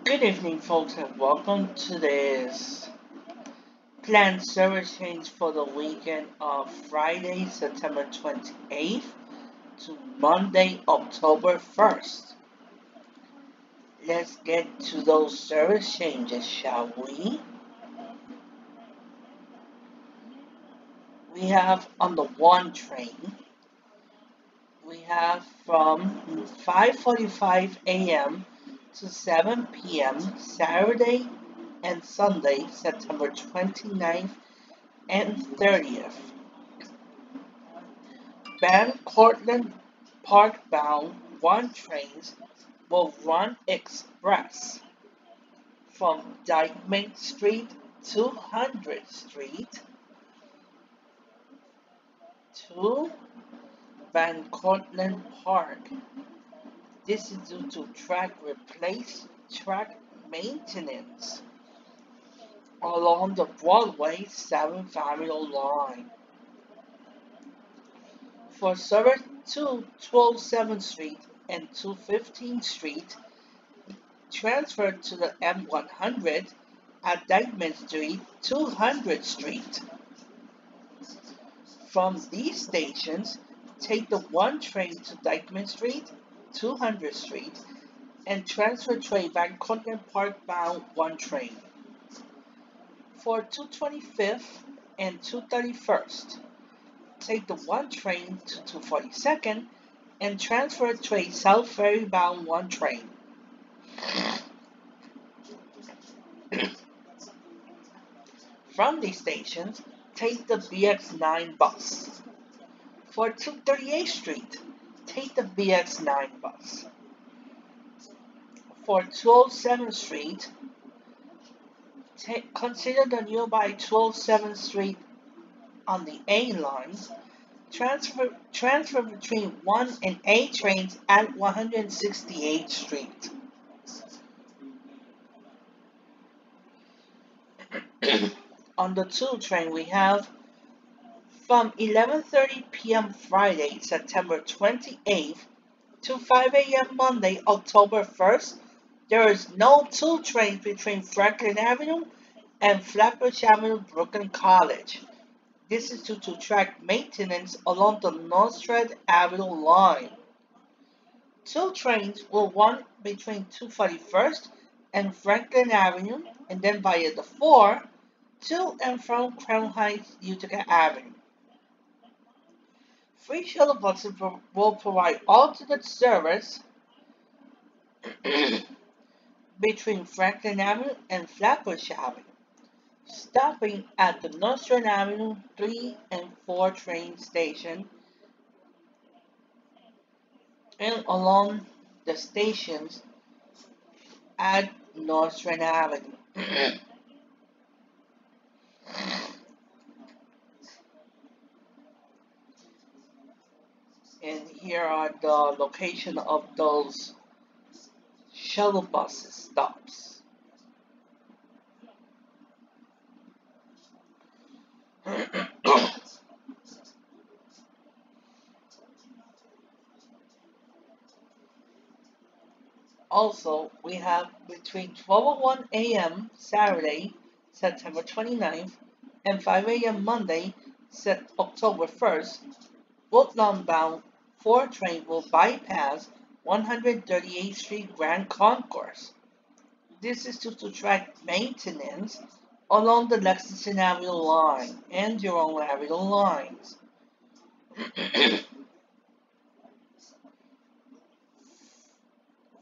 Good evening, folks, and welcome to this planned service change for the weekend of Friday, September 28th to Monday, October 1st. Let's get to those service changes, shall we? We have on the 1 train, we have from 5:45 a.m. to 7 p.m. Saturday and Sunday, September 29th and 30th. Van Cortlandt Park bound 1 trains will run express from Dyckman Street to 100th Street to Van Cortlandt Park. This is due to track maintenance along the Broadway 7th Avenue line. For service to 207th Street and 215th Street, transfer to the M100 at Dyckman Street to 100th Street. From these stations, take the 1 train to Dyckman Street, 200th Street, and transfer to a Van Cortlandt Park bound 1 train. For 225th and 231st, take the 1 train to 242nd and transfer to a South Ferry bound 1 train. From these stations, take the BX9 bus. For 238th Street, take the BX9 bus. For 207th Street, consider the nearby 207th Street on the A line. Transfer between 1 and A trains at 168th Street. On the 2 train, we have from 11:30 p.m. Friday, September 28th to 5 a.m. Monday, October 1st, there is no 2 trains between Franklin Avenue and Flatbush Avenue, Brooklyn College. This is due to track maintenance along the North Avenue line. 2 trains will run between 241st and Franklin Avenue, and then via the 4 to and from Crown Heights, Utica Avenue. Free shuttle buses will provide alternate service between Franklin Avenue and Flatbush Avenue, stopping at the North Avenue 3 and 4 train station and along the stations at North Avenue. And here are the location of those shuttle buses stops. Also, we have between 12:01 a.m. Saturday, September 29th, and 5 a.m. Monday, October 1st, Woodlawn bound 4 train will bypass 138th Street Grand Concourse. This is due to track maintenance along the Lexington Avenue line and Jerome Avenue lines.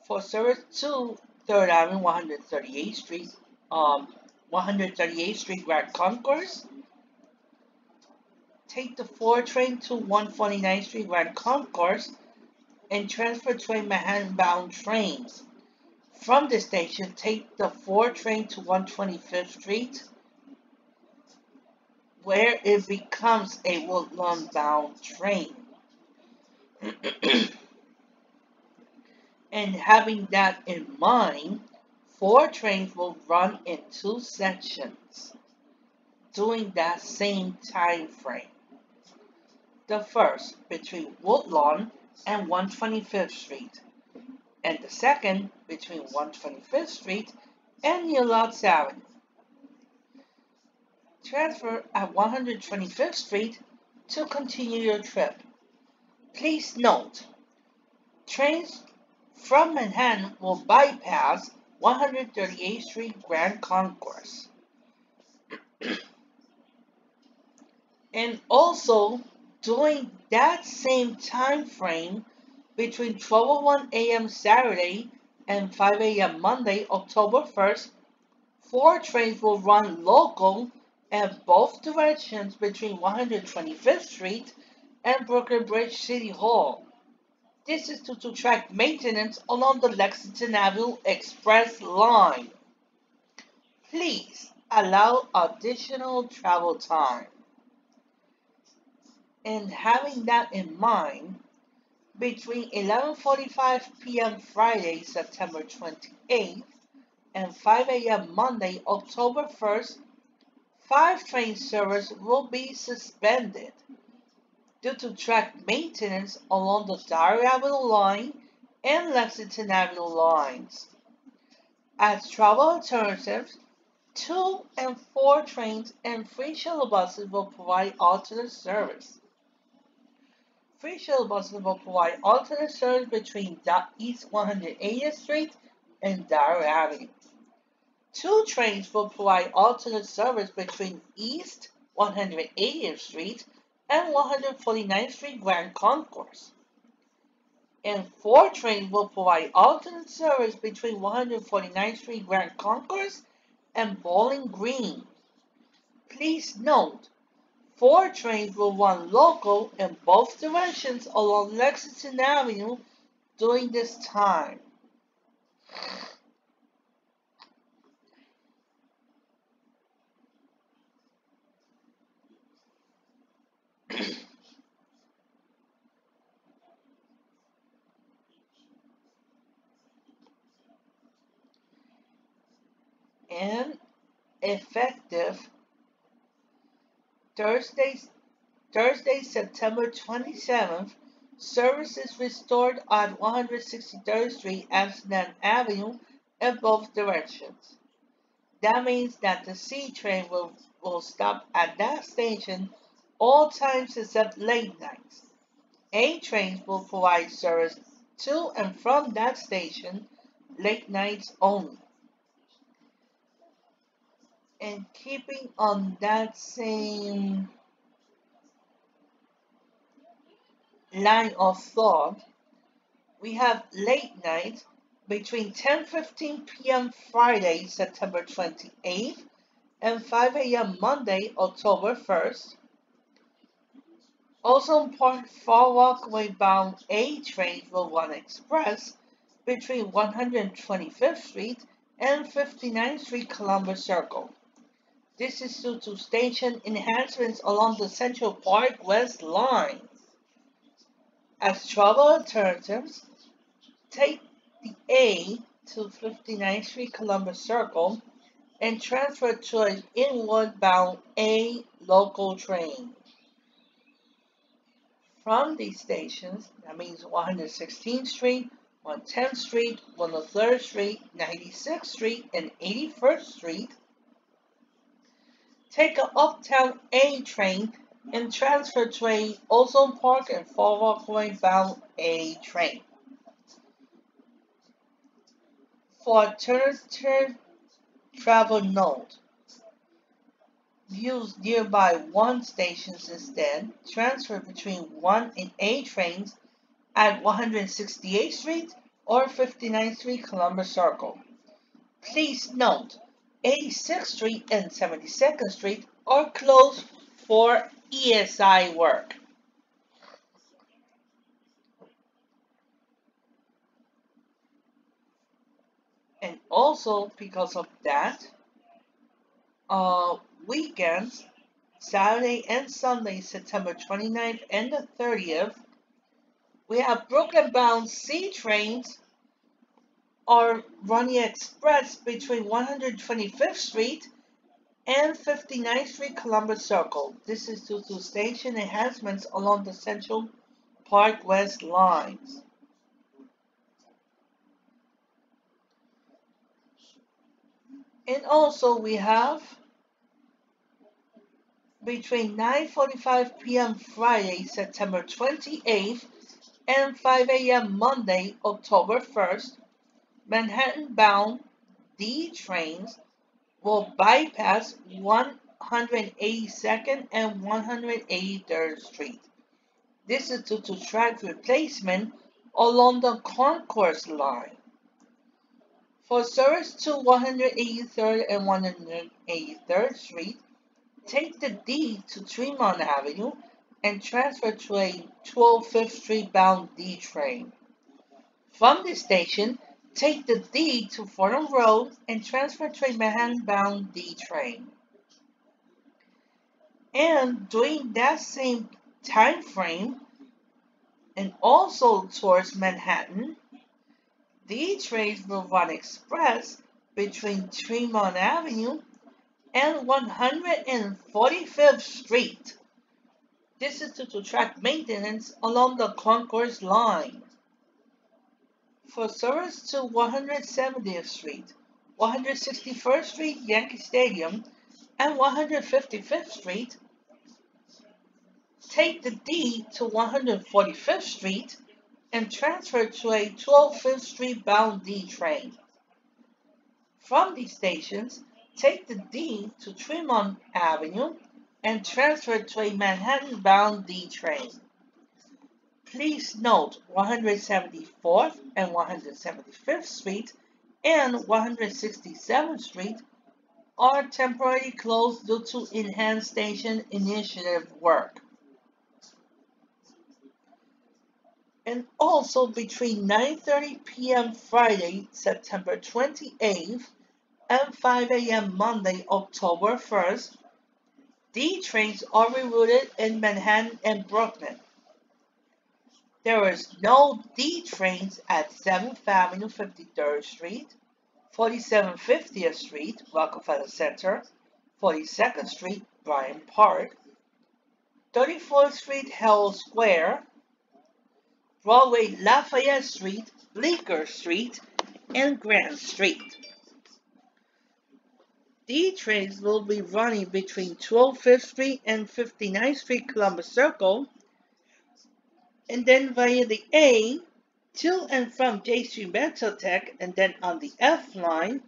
For service to 3rd Avenue, 138th Street, 138th Street Grand Concourse, take the 4 train to 149th Street Grand Concourse and transfer to a Manhattan-bound train. From this station, take the 4 train to 125th Street, where it becomes a Woodlawn-bound train. And having that in mind, 4 trains will run in 2 sections during that same time frame. The first between Woodlawn and 125th Street, and the second between 125th Street and New Lots Avenue. Transfer at 125th Street to continue your trip. Please note, trains from Manhattan will bypass 138th Street Grand Concourse. And also, during that same time frame, between 12:01 a.m. Saturday and 5 a.m. Monday, October 1st, 4 trains will run local in both directions between 125th Street and Brooklyn Bridge City Hall. This is due to track maintenance along the Lexington Avenue Express line. Please allow additional travel time. And having that in mind, between 11:45 p.m. Friday, September 28th, and 5 a.m. Monday, October 1st, 5 train service will be suspended due to track maintenance along the Dyer Avenue line and Lexington Avenue lines. As travel alternatives, 2 and 4 trains and free shuttle buses will provide alternate service. Free shuttle buses will provide alternate service between East 180th Street and Dyer Avenue. 2 trains will provide alternate service between East 180th Street and 149th Street Grand Concourse. And 4 trains will provide alternate service between 149th Street Grand Concourse and Bowling Green. Please note, 4 trains will run local in both directions along Lexington Avenue during this time. And effective Thursday, September 27th, services restored on 163rd Street, Amsterdam Avenue in both directions. That means that the C train will stop at that station all times except late nights. A trains will provide service to and from that station late nights only. And keeping on that same line of thought, we have late night between 10:15 p.m. Friday, September 28th, and 5 a.m. Monday, October 1st. Also Park Far Walkway bound A trains will run express between 125th Street and 59th Street Columbus Circle. This is due to station enhancements along the Central Park West line. As travel alternatives, take the A to 59th Street Columbus Circle and transfer to an inward bound A local train. From these stations, that means 116th Street, 110th Street, 103rd Street, 96th Street, and 81st Street, take an Uptown A train and transfer to a Ozone Park and Far Walkway bound A train. For alternative travel note, use nearby 1 stations instead. Transfer between 1 and A trains at 168th Street or 59th Street Columbus Circle. Please note, 86th Street and 72nd Street are closed for ESI work. And also because of that, weekends, Saturday and Sunday, September 29th and the 30th, we have Brooklyn bound C trains are running express between 125th Street and 59th Street Columbus Circle. This is due to station enhancements along the Central Park West lines. And also we have between 9:45 p.m. Friday, September 28th and 5 a.m. Monday, October 1st, Manhattan-bound D trains will bypass 182nd and 183rd Street. This is due to track replacement along the Concourse line. For service to 183rd and 183rd Street, take the D to Tremont Avenue and transfer to a 12th Street bound D train. From this station, take the D to Fordham Road and transfer to a Manhattan bound D train. And during that same time frame, and also towards Manhattan, D trains will run express between Tremont Avenue and 145th Street. This is due to track maintenance along the Concourse line. For service to 170th Street, 161st Street Yankee Stadium, and 155th Street, take the D to 145th Street and transfer to a 12th Street bound D train. From these stations, take the D to Tremont Avenue and transfer to a Manhattan bound D train. Please note 174th and 175th Street and 167th Street are temporarily closed due to enhanced station initiative work. And also between 9:30 p.m. Friday, September 28th and 5 a.m. Monday, October 1st, D trains are rerouted in Manhattan and Brooklyn. There is no D trains at 7th Avenue, 53rd Street, 47th 50th Street, Rockefeller Center, 42nd Street, Bryant Park, 34th Street, Herald Square, Broadway Lafayette Street, Bleecker Street, and Grand Street. D trains will be running between 12th Street and 59th Street, Columbus Circle, and then via the A to and from J Street Metro-Tech, and then on the F line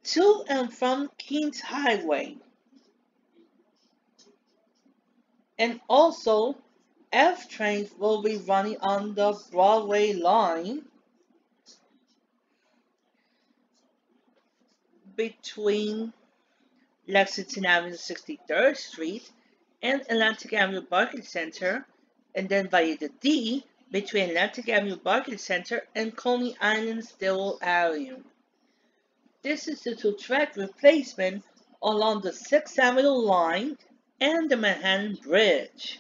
to and from Kings Highway. And also, F trains will be running on the Broadway line between Lexington Avenue, 63rd Street, and Atlantic Avenue Barclays Center, and then via the D between Atlantic Avenue Barclays Center and Coney Island Stillwell Avenue. This is due to track replacement along the 6th Avenue line and the Manhattan Bridge.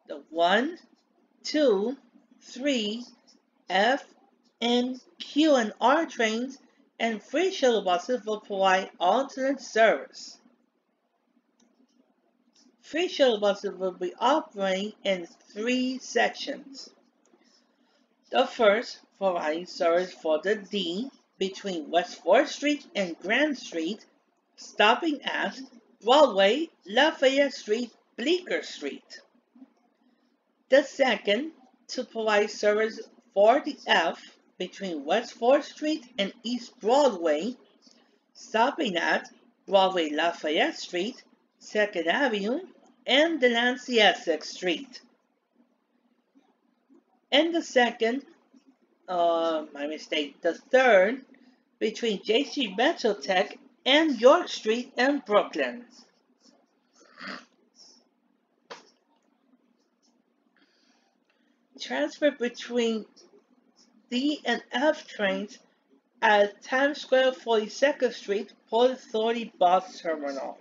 The 1, 2, 3, F, and Q and R trains and free shuttle buses will provide alternate service. Free shuttle buses will be operating in 3 sections. The first, providing service for the D between West 4th Street and Grand Street, stopping at Broadway, Lafayette Street, Bleecker Street. The second, to provide service for the F between West 4th Street and East Broadway, stopping at Broadway, Lafayette Street, 2nd Avenue, and Delancey Essex Street. And the third, between J Street Metro-Tech and York Street and Brooklyn. Transfer between D and F trains at Times Square 42nd Street Port Authority Bus Terminal.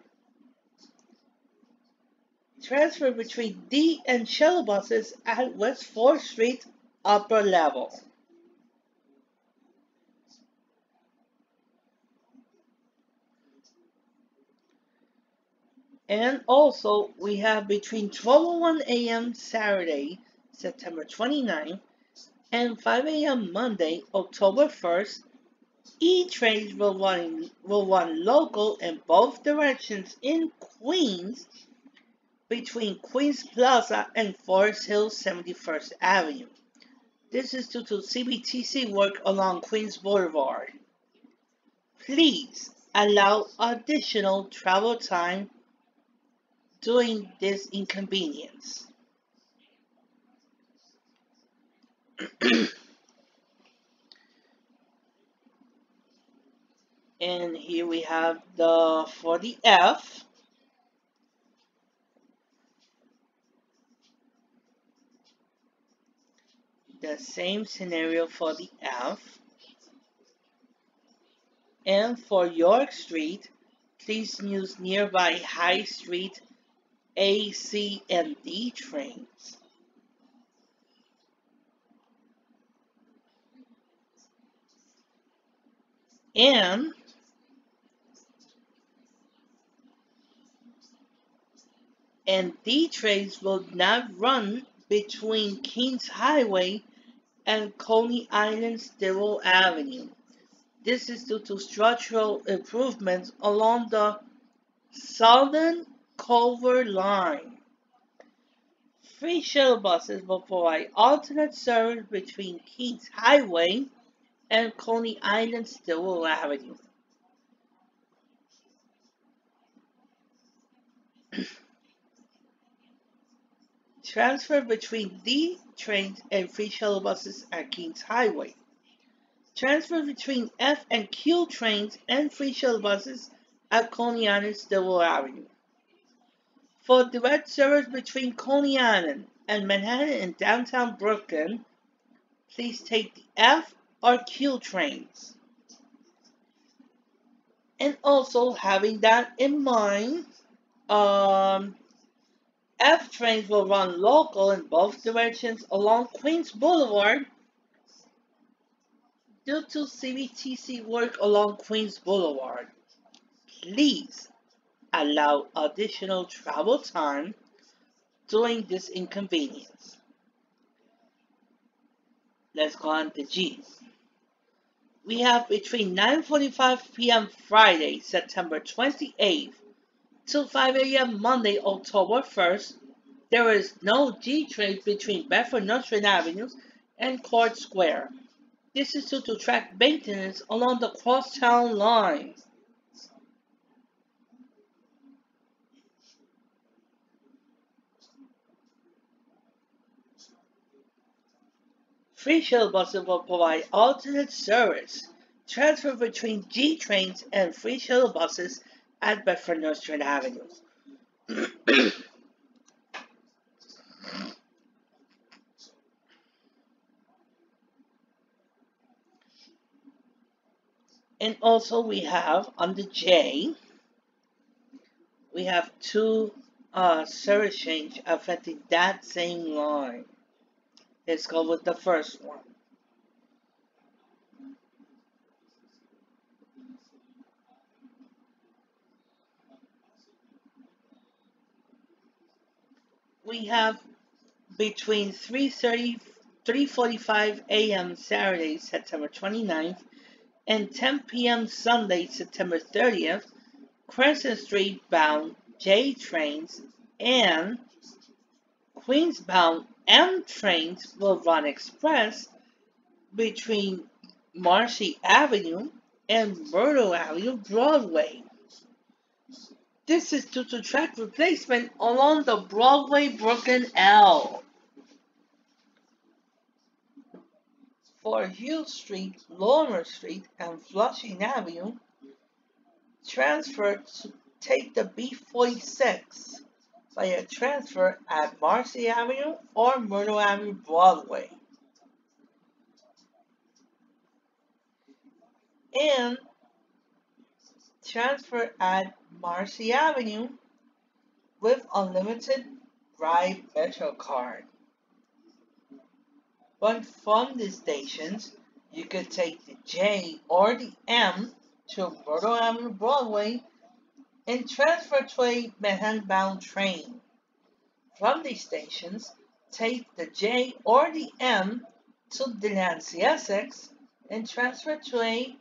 Transfer between D and shuttle buses at West 4th Street upper level. And also, we have between 12:01 a.m. Saturday, September 29th, and 5 a.m. Monday, October 1st, E-trains will run local in both directions in Queens between Queens Plaza and Forest Hill 71st Avenue. This is due to CBTC work along Queens Boulevard. Please allow additional travel time during this inconvenience. And here we have for the F. The same scenario for the F. And for York Street, please use nearby High Street A, C, and D trains. And D trains will not run between Kings Highway and Coney Island Stilwell Avenue. This is due to structural improvements along the Southern Culver Line. Free shuttle buses will provide alternate service between Kings Highway and Coney Island Stilwell Avenue. Transfer between D trains and free shuttle buses at Kings Highway. Transfer between F and Q trains and free shuttle buses at Coney Island Stilwell Avenue. For direct service between Coney Island and Manhattan and downtown Brooklyn, please take the F or Q trains. And also having that in mind, F trains will run local in both directions along Queens Boulevard due to CBTC work along Queens Boulevard. Please allow additional travel time during this inconvenience. Let's go on to G. We have between 9:45 p.m. Friday, September 28th, to 5 a.m. Monday, October 1st, there is no G train between Bedford-North Avenue and Court Square. This is due to track maintenance along the crosstown line. Free shuttle buses will provide alternate service, transfer between G trains and free shuttle buses at Bedford-North Avenue. And also we have on the J, we have two service change affecting that same line. Let's go with the first one. We have between 3:45 a.m. Saturday, September 29th, and 10 p.m. Sunday, September 30th, Crescent Street bound J trains and Queens bound M trains will run express between Marcy Avenue and Myrtle Avenue Broadway. This is due to track replacement along the Broadway Brooklyn L. For Hill Street, Lorimer Street, and Flushing Avenue, transfer to take the B46 via transfer at Marcy Avenue or Myrtle Avenue Broadway. And transfer at Marcy Avenue with unlimited ride Metro card. But from the stations, you could take the J or the M to Myrtle Avenue Broadway and transfer to a Manhattan-bound train. From these stations, take the J or the M to Delancey, Essex, and transfer to a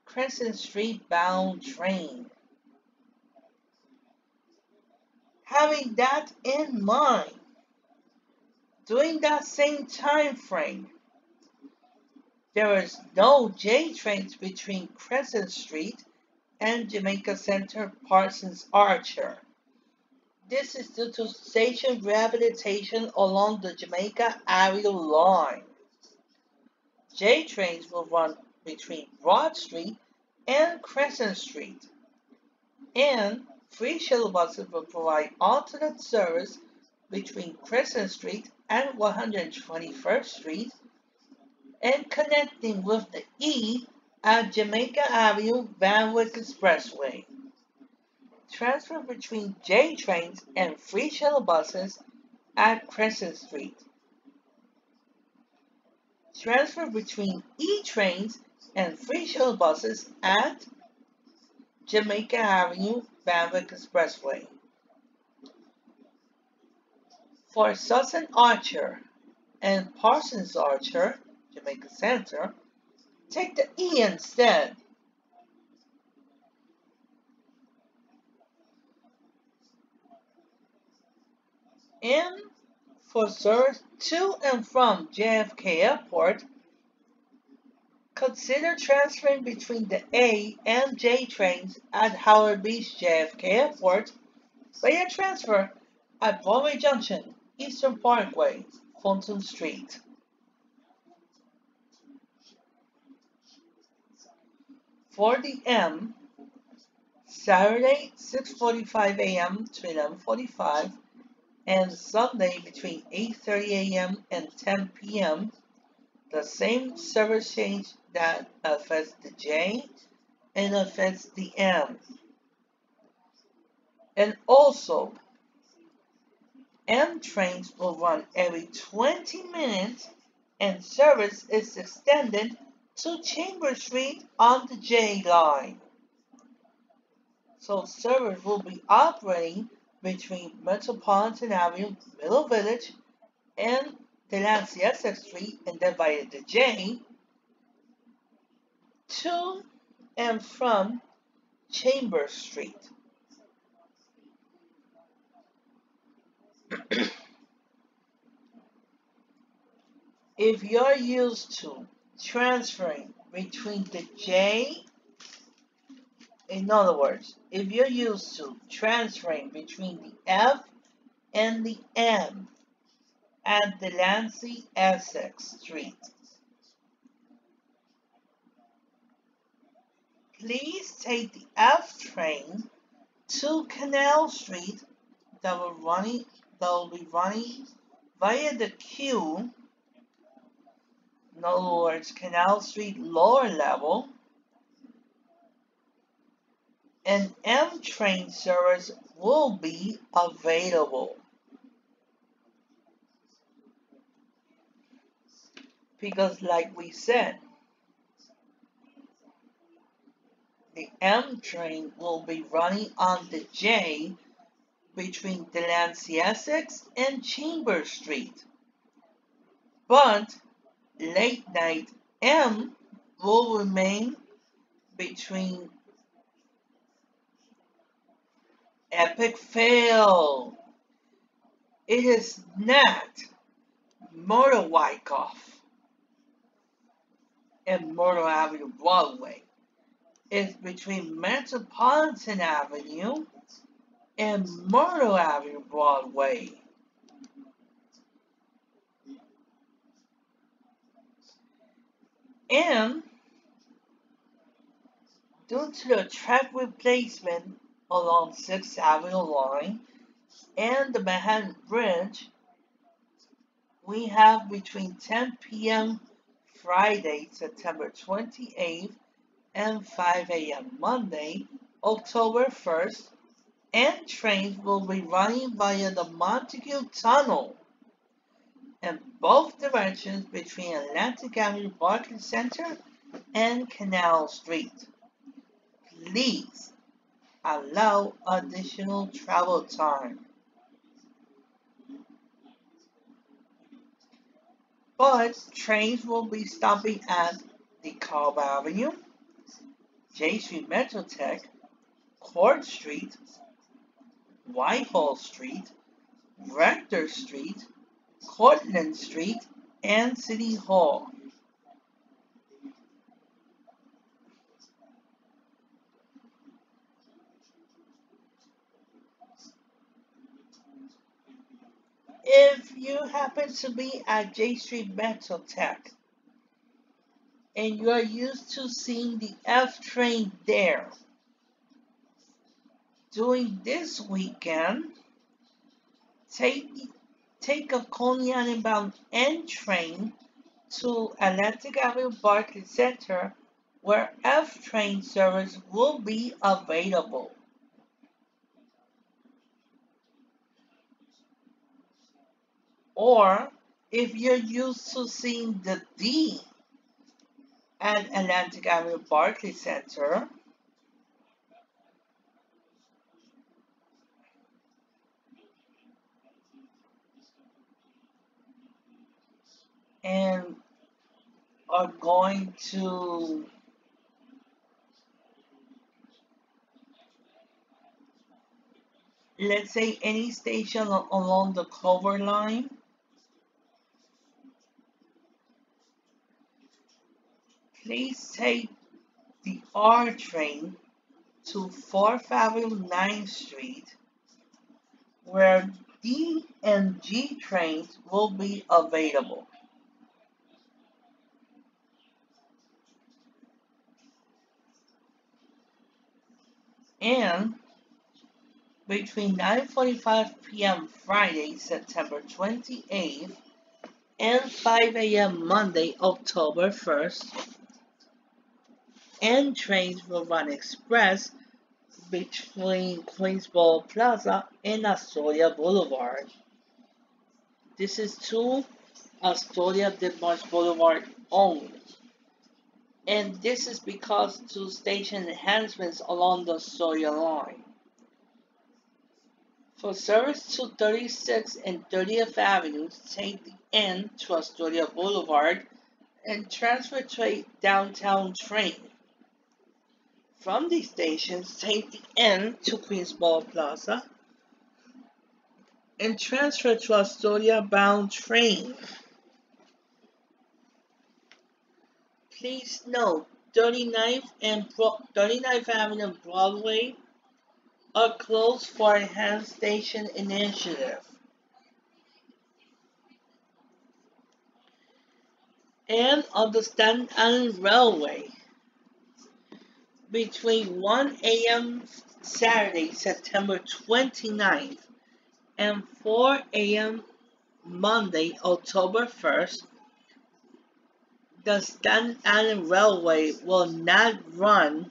Crescent Street bound train. Having that in mind, during that same time frame, there is no J trains between Crescent Street and Jamaica Center Parsons Archer. This is due to station rehabilitation along the Jamaica Avenue line. J trains will run between Broad Street and Crescent Street, and free shuttle buses will provide alternate service between Crescent Street and 121st Street and connecting with the E at Jamaica Avenue Van Wyck Expressway. Transfer between J trains and free shuttle buses at Crescent Street. Transfer between E trains and free shuttle buses at Jamaica Avenue Van Wyck Expressway. For Sutton Archer and Parsons Archer, Jamaica Center, take the E instead. And for service to and from JFK Airport, consider transferring between the A and J trains at Howard Beach JFK Airport via transfer at Broadway Junction, Eastern Parkway, Fulton Street. For the M, Saturday 6:45 a.m. to 11:45 and Sunday between 8:30 a.m. and 10 p.m. The same service change that affects the J and affects the M. And also, M trains will run every 20 minutes and service is extended to Chambers Street on the J line. So service will be operating between Metropolitan Avenue, Middle Village, and Delancey Essex Street, and then via the J to and from Chambers Street. If you're used to transferring between the J, in other words, if you're used to transferring between the F and the M at Delancey Essex Street, please take the F train to Canal Street that will be running via the Q, in other words, Canal Street lower level, and M train service will be available. Because like we said, the M train will be running on the J between Delancey Essex and Chambers Street. But late night M will remain between Epic Fail. It is not Myrtle Wyckoff and Myrtle Avenue Broadway. It's between Metropolitan Avenue and Myrtle Avenue Broadway. And due to the track replacement along 6th Avenue line and the Manhattan Bridge, we have between 10 p.m. Friday, September 28th and 5 a.m. Monday, October 1st, and trains will be running via the Montague Tunnel in both directions between Atlantic Avenue Barclays Center and Canal Street. Please allow additional travel time. But trains will be stopping at DeKalb Avenue, J Street Metrotech, Court Street, Whitehall Street, Rector Street, Cortlandt Street, and City Hall. If you happen to be at J Street Metrotech and you are used to seeing the F train there, during this weekend, take a Coney Island bound N train to Atlantic Avenue Barclays Center, where F train service will be available. Or if you're used to seeing the D at Atlantic Avenue Barclays Center, and are going to let's say any station along the Clover line, please take the R train to 4th Avenue 9th Street, where D and G trains will be available. And between 9:45 p.m. Friday, September 28th, and 5 a.m. Monday, October 1st, N trains will run express between Queensboro Plaza and Astoria Boulevard. This is to Astoria Ditmars Boulevard only. And this is because to station enhancements along the Astoria line. For service to 36th and 30th Avenues, take the N to Astoria Boulevard and transfer to a downtown train. From these stations, take the N to Queensboro Plaza and transfer to Astoria bound train. Please note, 39th Avenue and Broadway are closed for Enhanced Station Initiative. And on the Staten Island Railway, between 1 a.m. Saturday, September 29th, and 4 a.m. Monday, October 1st, the Staten Island Railway will not run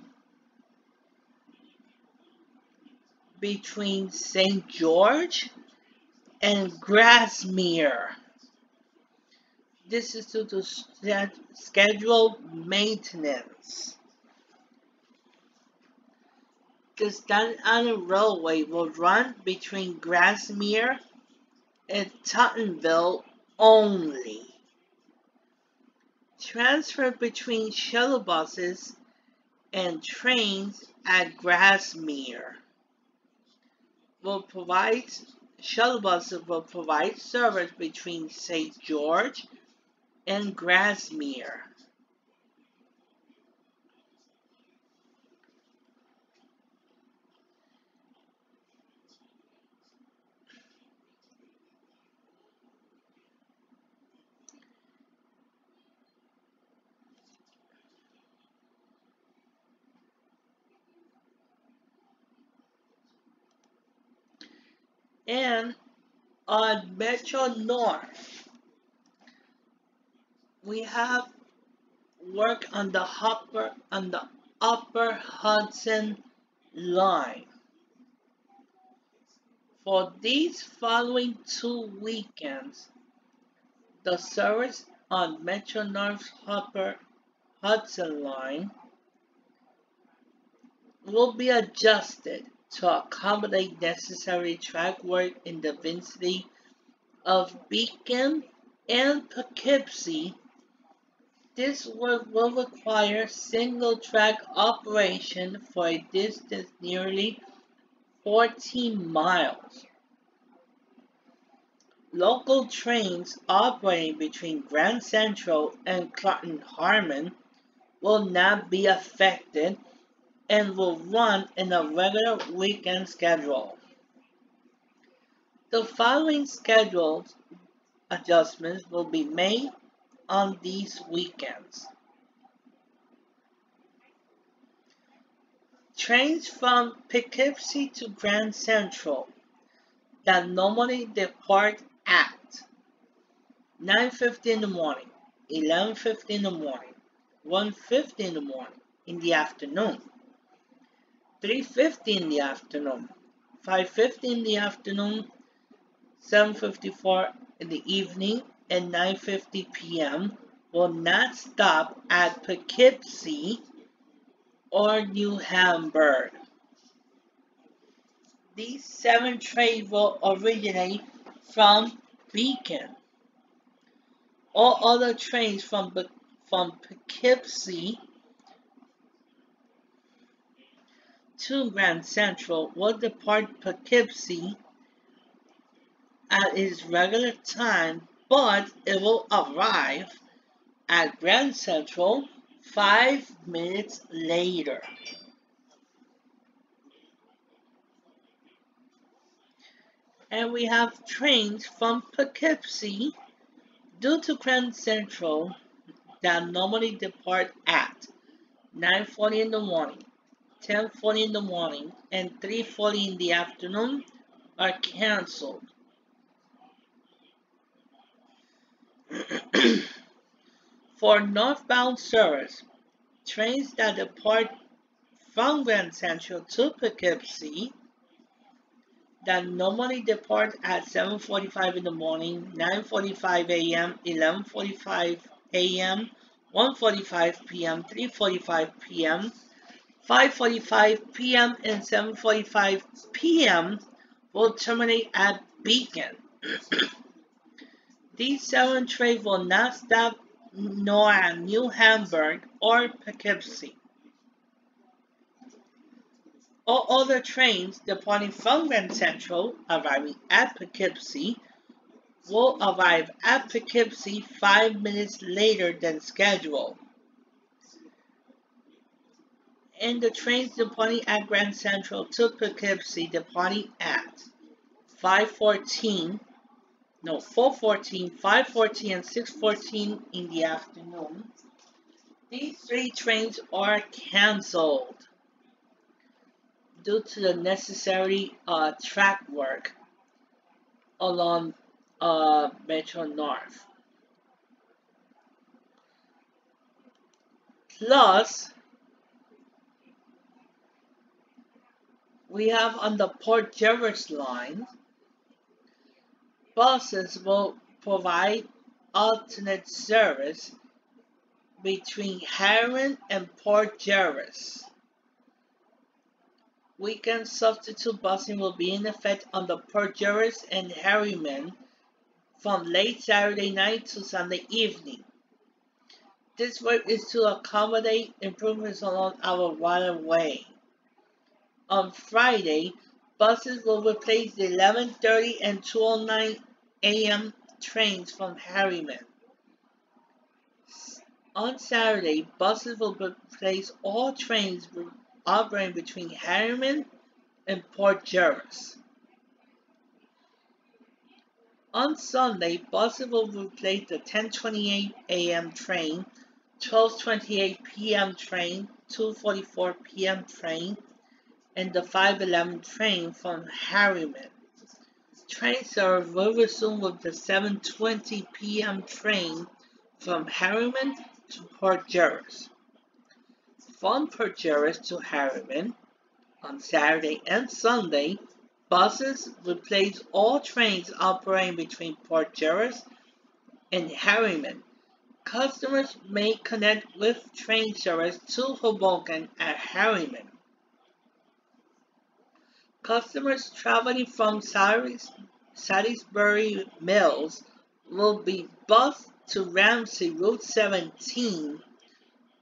between St. George and Grasmere. This is due to scheduled maintenance. The Staten Island Railway will run between Grasmere and Tottenville only. Transfer between shuttle buses and trains at Grasmere. Shuttle buses will provide service between St. George and Grasmere. And on Metro-North, we have work on the upper Hudson line. For these following 2 weekends, the service on Metro-North's upper Hudson line will be adjusted to accommodate necessary track work in the vicinity of Beacon and Poughkeepsie This work will require single-track operation for a distance nearly 14 miles. Local trains operating between Grand Central and Clarendon-Harmon will not be affected and will run in a regular weekend schedule. The following scheduled adjustments will be made on these weekends. Trains from Poughkeepsie to Grand Central that normally depart at 9:50 in the morning, 11:50 in the morning, 1:50 in the morning in the afternoon, 3:50 in the afternoon, 5:50 in the afternoon, 7:54 in the evening, and 9:50 p.m. will not stop at Poughkeepsie or New Hamburg. These 7 trains will originate from Beacon. All other trains from Poughkeepsie to Grand Central will depart Poughkeepsie at its regular time, but it will arrive at Grand Central 5 minutes later. And we have trains from Poughkeepsie due to Grand Central that normally depart at 9:40 in the morning, 10:40 in the morning, and 3:40 in the afternoon are cancelled. For northbound service, trains that depart from Grand Central to Poughkeepsie that normally depart at 7:45 in the morning, 9:45 a.m., 11:45 a.m., 1:45 p.m., 3:45 p.m., 5:45 p.m., and 7:45 p.m. will terminate at Beacon. These 7 trains will not stop nor at New Hamburg or Poughkeepsie. All other trains departing from Grand Central arriving at Poughkeepsie will arrive at Poughkeepsie 5 minutes later than scheduled. And the trains departing at Grand Central to Poughkeepsie departing at 4:14, 5:14, and 6:14 in the afternoon. These 3 trains are cancelled due to the necessary track work along Metro-North. Plus, we have on the Port Jervis line, buses will provide alternate service between Harriman and Port Jervis. Weekend substitute busing will be in effect on the Port Jervis and Harriman from late Saturday night to Sunday evening. This work is to accommodate improvements along our waterway. On Friday, buses will replace the 11:30 and 2:09 a.m. trains from Harriman. On Saturday, buses will replace all trains operating between Harriman and Port Jervis. On Sunday, buses will replace the 10:28 a.m. train, 12:28 p.m. train, 2:44 p.m. train, and the 5:11 train from Harriman. Train service will resume with the 7:20 p.m. train from Harriman to Port Jervis. From Port Jervis to Harriman, on Saturday and Sunday, buses replace all trains operating between Port Jervis and Harriman. Customers may connect with train service to Hoboken at Harriman. Customers traveling from Salisbury Mills will be bused to Ramsey Route 17,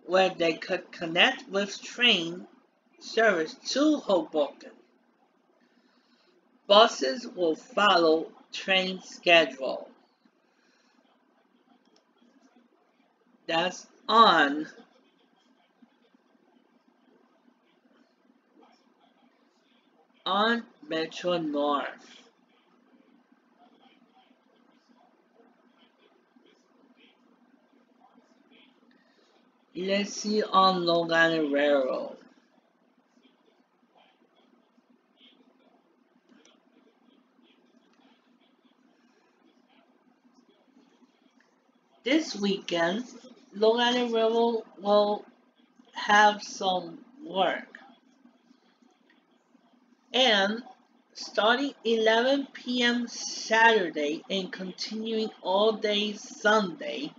where they could connect with train service to Hoboken. Buses will follow train schedule. That's on Metro-North. Let's see on Long Island Railroad. This weekend, Long Island Railroad will have some work. And starting 11 p.m. Saturday and continuing all day Sunday,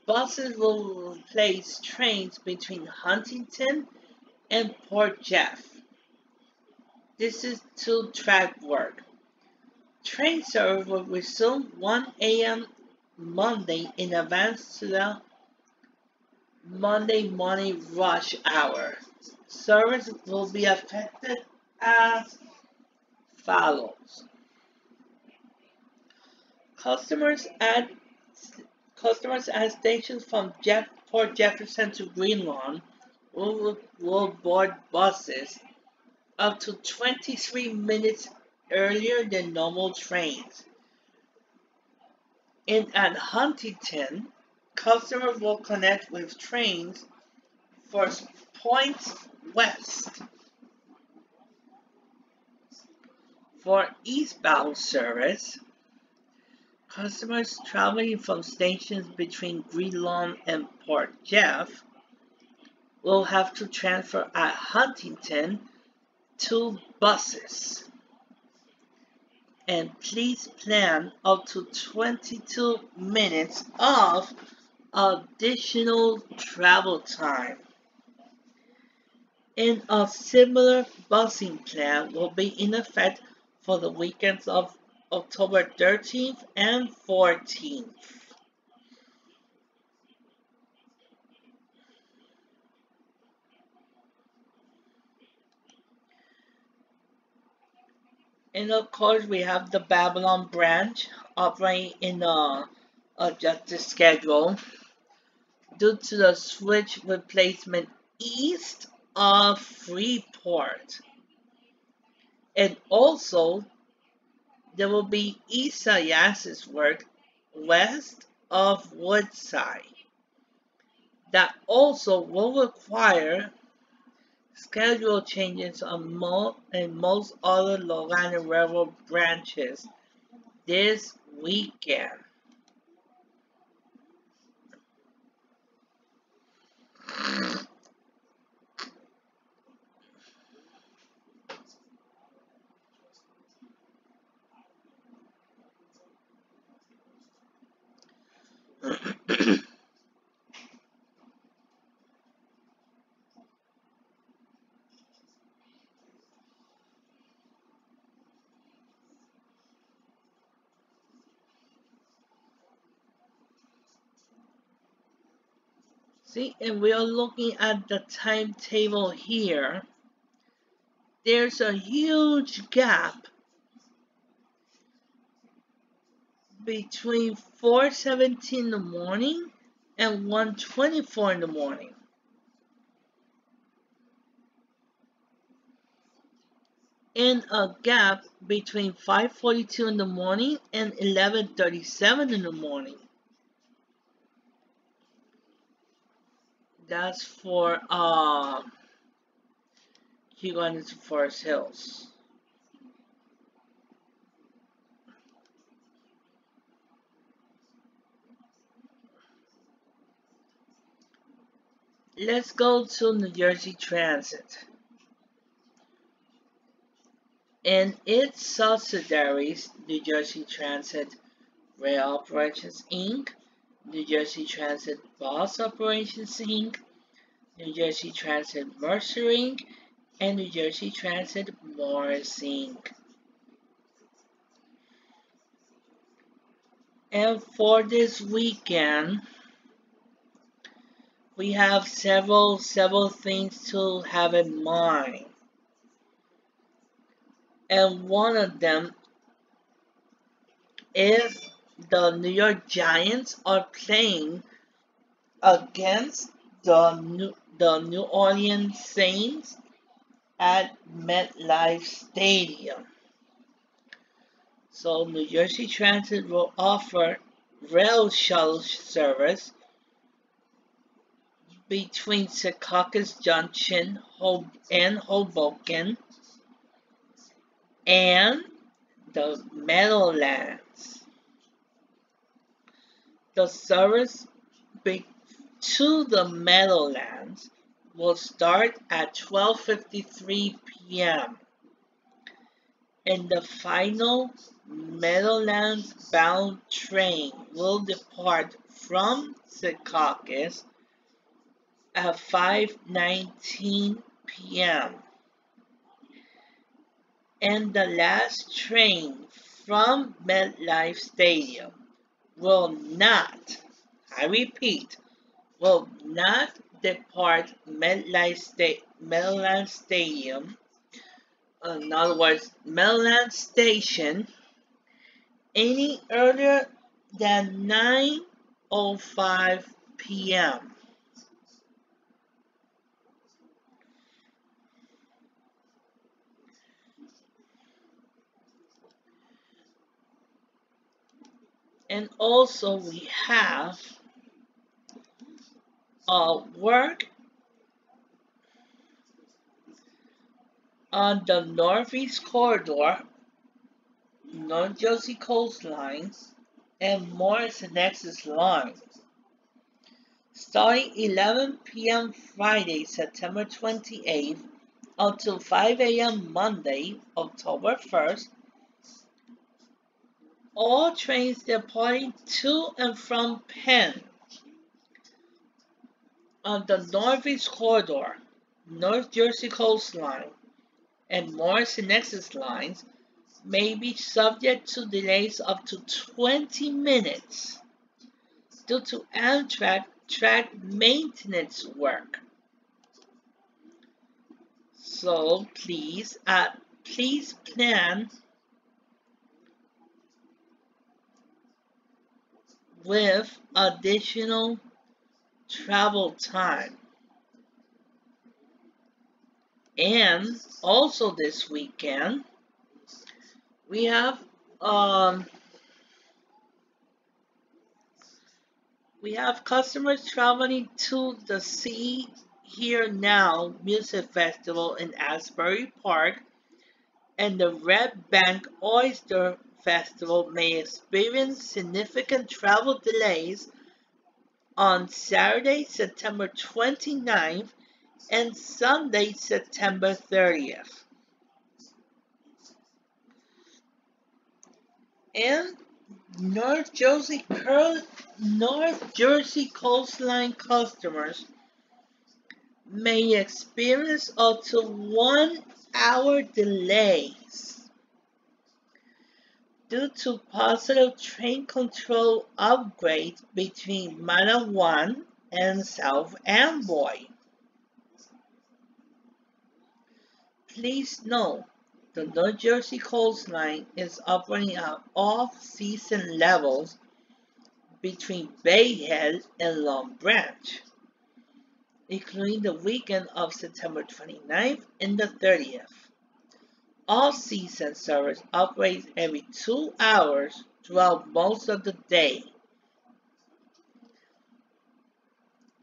buses will replace trains between Huntington and Port Jeff. This is two-track work. Train service will resume 1 a.m. Monday in advance to the Monday morning rush hour. Service will be affected as follows. Customers at stations from Port Jefferson to Green Lawn will board buses up to 23 minutes earlier than normal trains. At Huntington, customers will connect with trains for points west. For eastbound service, customers traveling from stations between Green Lawn and Port Jeff will have to transfer at Huntington to buses. And please plan up to 22 minutes of additional travel time. And a similar busing plan will be in effect for the weekends of October 13th and 14th. And of course, we have the Babylon branch operating in a adjusted schedule due to the switch replacement east of Freeport. And also, there will be east-side work west of Woodside. That also will require schedule changes on most other Long Island Railroad branches this weekend. See, and we are looking at the timetable here. There's a huge gap between 4:17 in the morning and 1:24 in the morning. And a gap between 5:42 in the morning and 11:37 in the morning. That's for Hugon to Forest Hills. Let's go to New Jersey Transit and its subsidiaries, New Jersey Transit Rail Operations Inc., New Jersey Transit Bus Operations Inc., New Jersey Transit Mercer Inc., and New Jersey Transit Morris Inc. And for this weekend, we have several things to have in mind. And one of them is the New York Giants are playing against the New Orleans Saints at MetLife Stadium. So New Jersey Transit will offer rail shuttle service between Secaucus Junction and Hoboken and the Meadowlands. The service to the Meadowlands will start at 12:53 p.m. and the final Meadowlands-bound train will depart from Secaucus at 5:19 p.m. and the last train from MetLife Stadium will not, I repeat, will not depart Meadowlands Stadium, in other words, Meadowlands Station, any earlier than 9:05 p.m. And also we have work on the Northeast Corridor, North Jersey coastline, and Morris and Nexus line. Starting 11 p.m. Friday, September 28th, until 5 a.m. Monday, October 1st, all trains departing to and from Penn on the Northeast Corridor, North Jersey coastline, and Morris and Nexus lines may be subject to delays up to 20 minutes due to Amtrak track maintenance work. So please plan with additional travel time. And also this weekend, we have customers traveling to the See Here Now Music Festival in Asbury Park, and the Red Bank Oyster Festival may experience significant travel delays on Saturday, September 29th and Sunday, September 30th. And North Jersey coastline customers may experience up to 1 hour delays due to positive train control upgrades between Manawan and South Amboy. Please note, the North Jersey coastline is operating at off-season levels between Bayhead and Long Branch, including the weekend of September 29th and the 30th. All-season service operates every 2 hours throughout most of the day.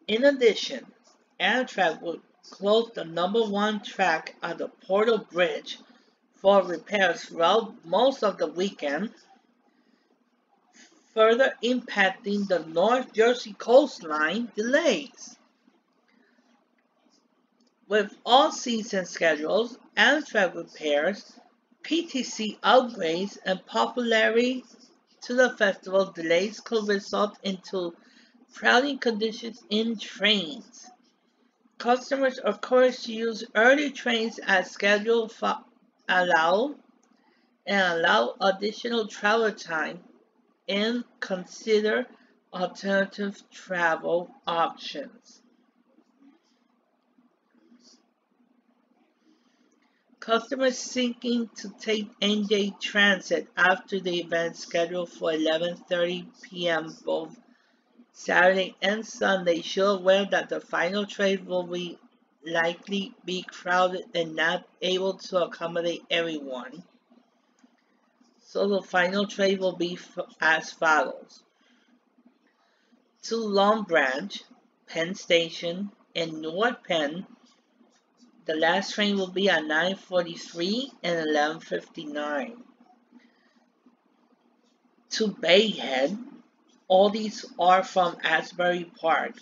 In addition, Amtrak will close the number 1 track at the Portal Bridge for repairs throughout most of the weekend, further impacting the North Jersey coastline delays. With all-season schedules, Amtrak repairs, PTC upgrades, and popularity to the festival, delays could result into crowding conditions in trains. Customers are encouraged to use early trains as scheduled allow additional travel time and consider alternative travel options. Customers seeking to take NJ Transit after the event scheduled for 11:30 p.m. both Saturday and Sunday should aware that the final train will likely be crowded and not able to accommodate everyone. So the final train will be as follows. To Long Branch, Penn Station, and North Penn, the last train will be at 9:43 and 11:59. To Bayhead, all these are from Asbury Park.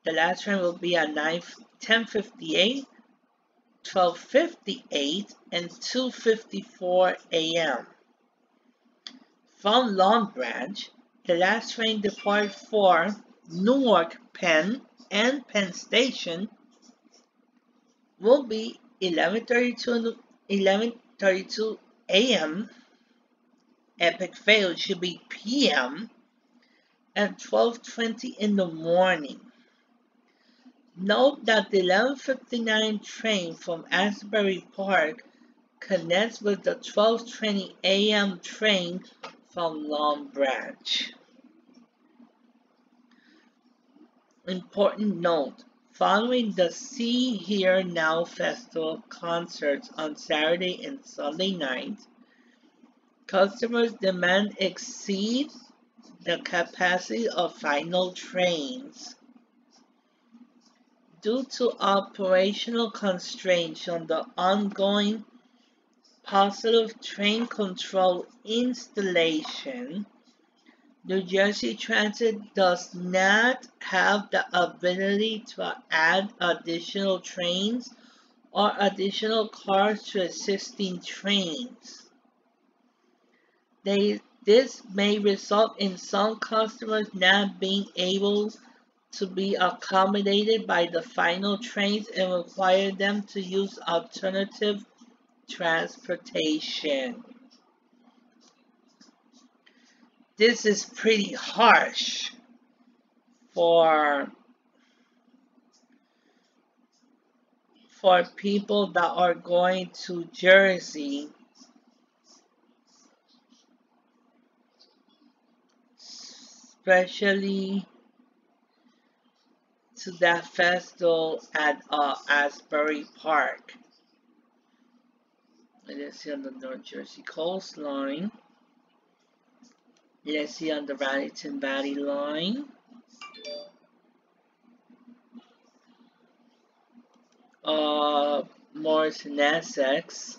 The last train will be at 10:58, 12:58, and 2:54 a.m. From Long Branch, the last train departs for Newark Penn and Penn Station will be 11:32 a.m. Epic Fail should be p.m. and 12:20 in the morning. Note that the 11:59 train from Asbury Park connects with the 12:20 a.m. train from Long Branch. Important note, following the See Here Now Festival concerts on Saturday and Sunday nights, customers' demand exceeds the capacity of final trains. Due to operational constraints on the ongoing positive train control installation, New Jersey Transit does not have the ability to add additional trains or additional cars to existing trains. This may result in some customers not being able to be accommodated by the final trains and require them to use alternative transportation. This is pretty harsh for people that are going to Jersey, especially to that festival at Asbury Park. Let's see on the North Jersey coastline. Let's see on the Radington Valley line. Morrison, Essex.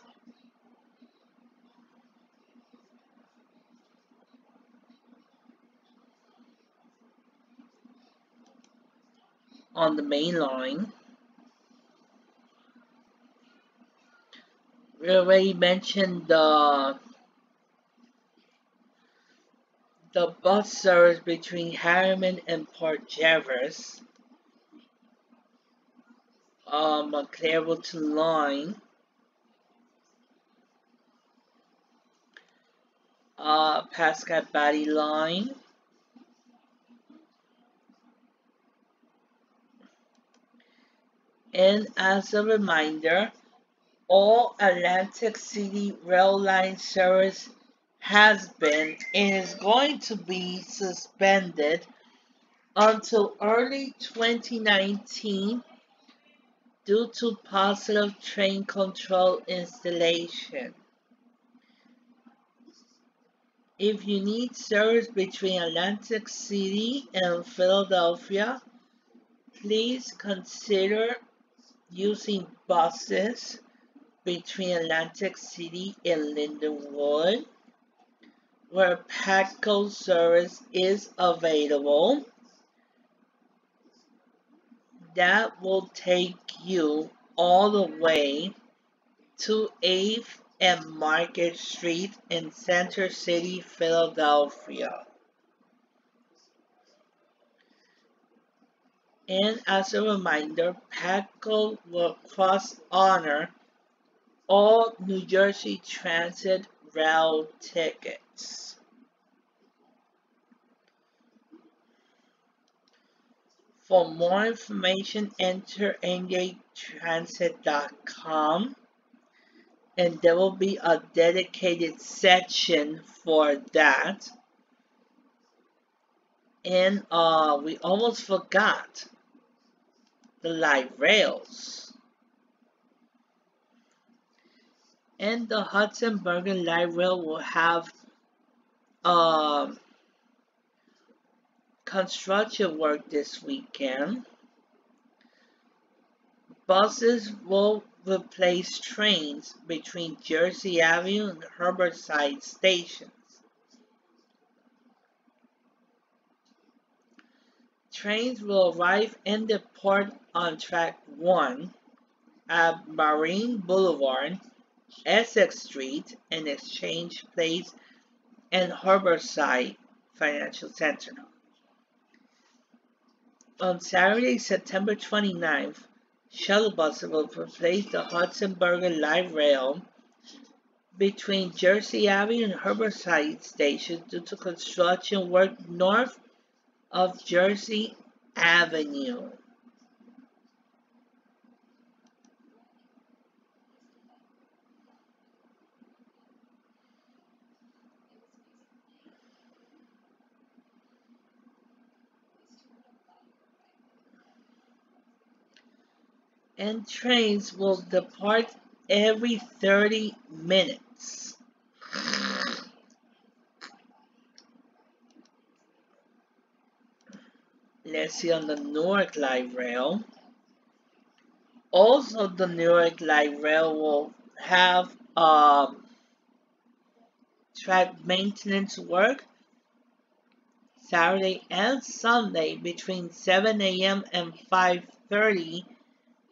On the main line. We already mentioned the bus service between Harriman and Port Jervis. Clairville line. Pascagoula Valley line. And as a reminder, all Atlantic City Rail Line service has been and is going to be suspended until early 2019 due to positive train control installation. If you need service between Atlantic City and Philadelphia, please consider using buses between Atlantic City and Lindenwood, where PATCO service is available. That will take you all the way to 8th and Market Street in Center City, Philadelphia. And as a reminder, PATCO will cross-honor all New Jersey Transit rail tickets. For more information, enter engagetransit.com, and there will be a dedicated section for that. And we almost forgot the light rails. And the Hudson Bergen Light Rail will have construction work this weekend. Buses will replace trains between Jersey Avenue and Harborside stations. Trains will arrive and depart on track 1 at Marine Boulevard, Essex Street, and Exchange Place and Harborside Financial Center. On Saturday, September 29th, shuttle buses will replace the Hudson Bergen Light Rail between Jersey Avenue and Harborside stations due to construction work north of Jersey Avenue. And trains will depart every 30 minutes. Let's see on the Newark Light Rail. Also, the Newark Light Rail will have track maintenance work Saturday and Sunday between 7 a.m. and 5:30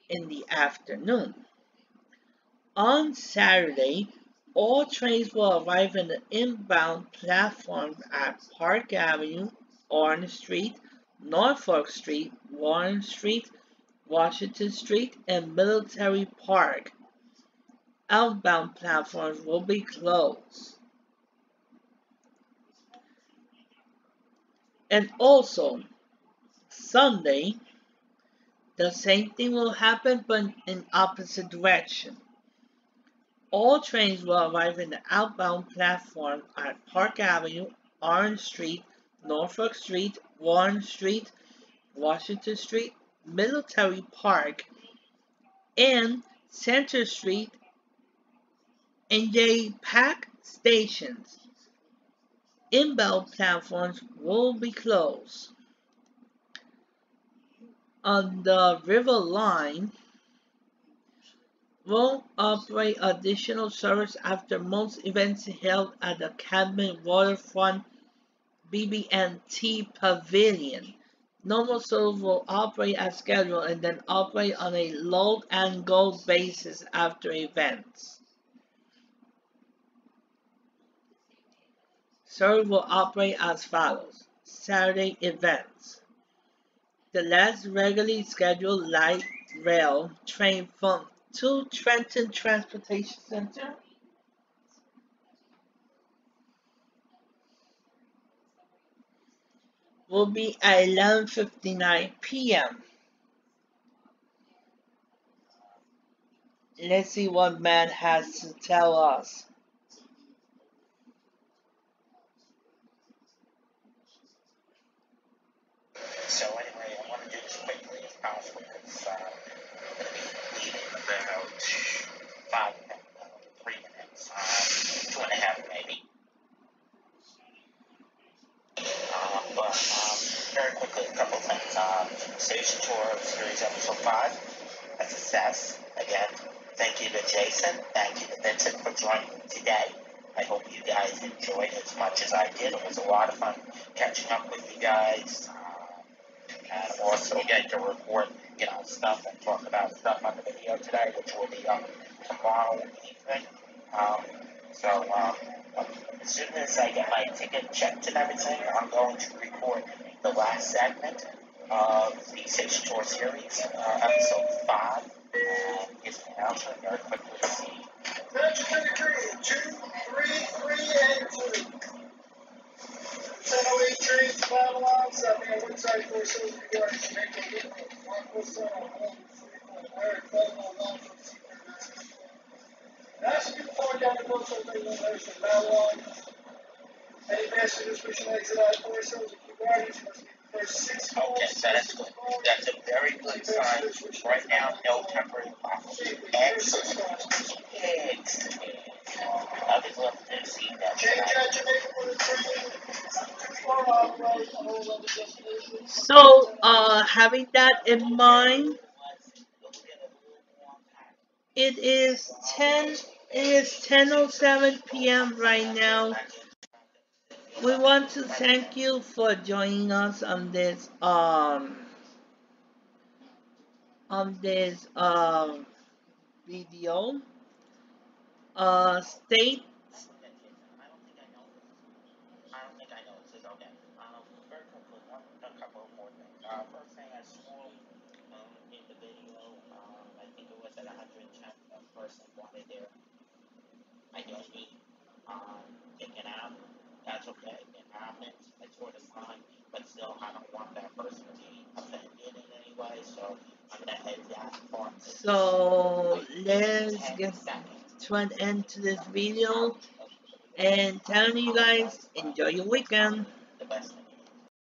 in the afternoon. On Saturday, all trains will arrive in the inbound platform at Park Avenue, Orange Street, Norfolk Street, Warren Street, Washington Street, and Military Park. Outbound platforms will be closed. And also, Sunday, the same thing will happen but in opposite direction. All trains will arrive in the outbound platform at Park Avenue, Orange Street, Norfolk Street, Warren Street, Washington Street, Military Park, and Center Street and J-Pack stations. Inbound platforms will be closed. On the River Line, will operate additional service after most events held at the Cadman Waterfront BB&T Pavilion. Normal service will operate as scheduled and then operate on a load and go basis after events. Service will operate as follows. Saturday events. The last regularly scheduled light rail train from to Trenton Transportation Center will be at 11:59 p.m. Let's see what Matt has to tell us. So anyway, I want to do this quickly as possible because I'm going to be leaving about 3 minutes, 2.5 maybe. But very quickly, a couple things. Station tour of series episode 5, a success. Again, thank you to Jason, thank you to Vincent for joining me today. I hope you guys enjoyed as much as I did. It was a lot of fun catching up with you guys. And I'm also getting to report, stuff and talk about stuff on the video today, which will be tomorrow evening. As soon as I get my ticket checked and everything, I'm going to record the last segment of the Station Tour series, episode 5, and give an announcement very quickly. See. Magic in the 2, 3, 3, and 2. 1008 trains to Babylon, stopping at Woodside for Souls New York, Jamaica, Liverpool, Marco Solo, Home, Eric, Baltimore, Long from Seaford, Massachusetts. As you depart down the coast of England, from Babylon, any passengers wishing to exit out for Souls and Guardians must be the first 6 calls. Okay, so that's good. That's a very good sign. Right now, no temporary problems. Excellent. Excellent. I would love to see that. Change at Jamaica for the train. So, having that in mind, it is 10:07 p.m. right now. We want to thank you for joining us on this video. Stay. I don't think I know. It says okay. Very quickly, a couple more things. First thing, I saw in the video, I think it was at 110, a person wanted their identity taken out. That's okay. It happens. It's sort of fine. But still, I don't want that person to be offended in any way. So I'm going to edit that part. So let's get to an end to this video. And telling you guys, enjoy your weekend. The best